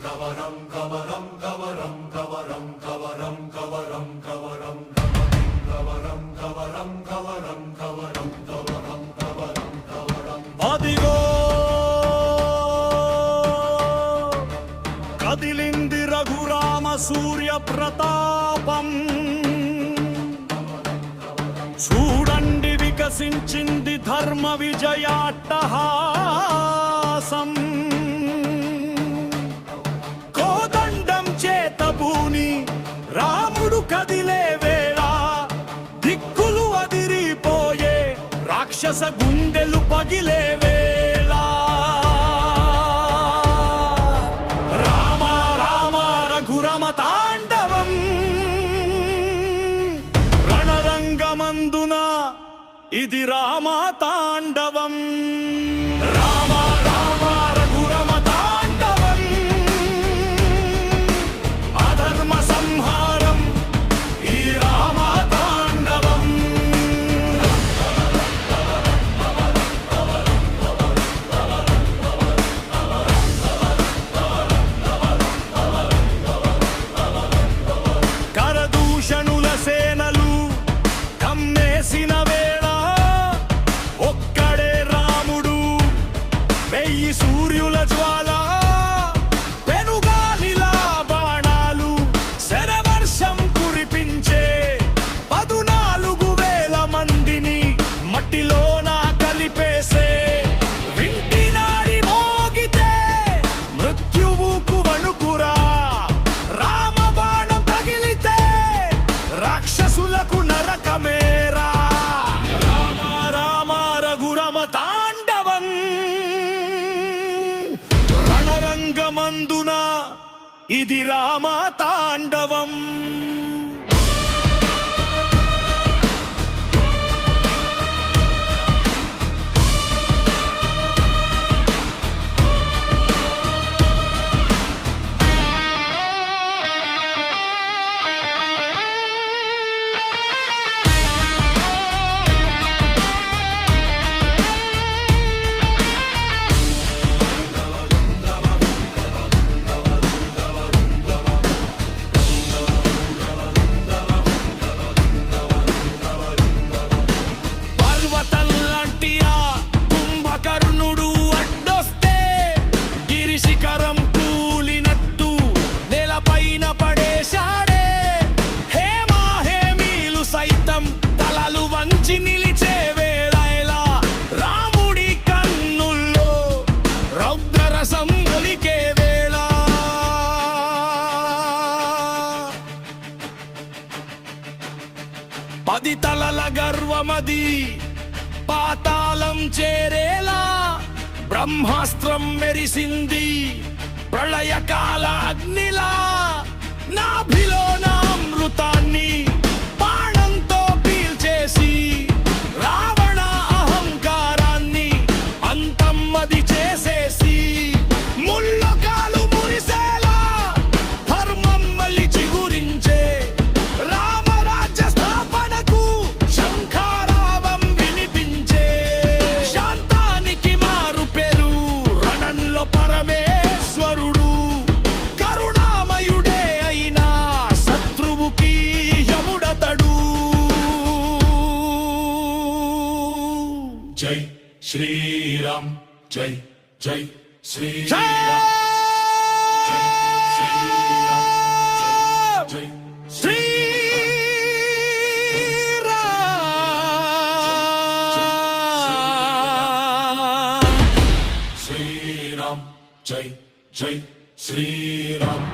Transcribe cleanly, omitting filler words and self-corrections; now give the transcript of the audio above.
కవరం కవరం కవరం కవరం కవరం కవరం కవరం కవరం కవరం కవరం కవరం కవరం కవరం కవరం అదిగో కదిలింది రఘురామ సూర్య ప్రతాపం, చూడండి వికసించింది ధర్మ విజయాట్టహాసం. కోదండం చేతబూని రాముడు కదిలే వేళ దిక్కులు అదిరిపోయే రాక్షస గుండెలు పగిలే వేళ. రామ రామ రఘురమ తాండవం రణరంగమందున ఇది రామ తాండవం. రామ రామ రఘురమ తాండవం అధర్మ సంహారం ఈ రామ తాండవం. కరదూషణుల సేనలు కమ్మేసిన వేళ ఒక్కడే రాముడు వెయ్యి సూర్యుల జ్వాల పెనుగాలిలా బాణాలు శరవర్షం కురిపించే 14,000 మందిని మట్టిలోన కలిపేసే. వింటినాడి మోగితే మృత్యువుకు వణుకురా, రామ బాణం తగిలితే రాక్షసులకు నరకమేరా. రామ రామ రఘురమ తాండవం రణరంగమందున ఇది రామ తాండవం. పర్వతంలాంటి ఆ కుంభకర్ణుడు అడ్డొస్తే గిరిశిఖరం కూలినట్టు నేలపైన పడేశాడే. హేమీలు సైతం తలలు వంచి నిలిచే వేళలా రాముడి కన్నుల్లో రౌద్రరసం ఒలికే వేళ. పది తలల గర్వమది పాతాళం చేరేలా బ్రహ్మాస్త్రం మెరిసింది ప్రళయకాల అగ్నిలా. నాభిలో నా అమృతాన్ని బాణంతో పీల్చేసి రావణ అహంకారాన్ని అంతమ్మది చేసేసి ముళ్ళకాలు మురిసేలా ధర్మం మళ్ళీ చిగురించే రామరాజ్య స్థాపనకు శంఖారావం వినిపించే. శాంతానికి మారు పేరు రణంలో పరమేశ్వరుడు, కరుణామయుడే అయినా శత్రువుకి యముడతడు. జై శ్రీరామ్ జై జై శ్రీరామ్ జై శ్రీరామ్ శ్రీరామ్ జై జై శ్రీరామ్.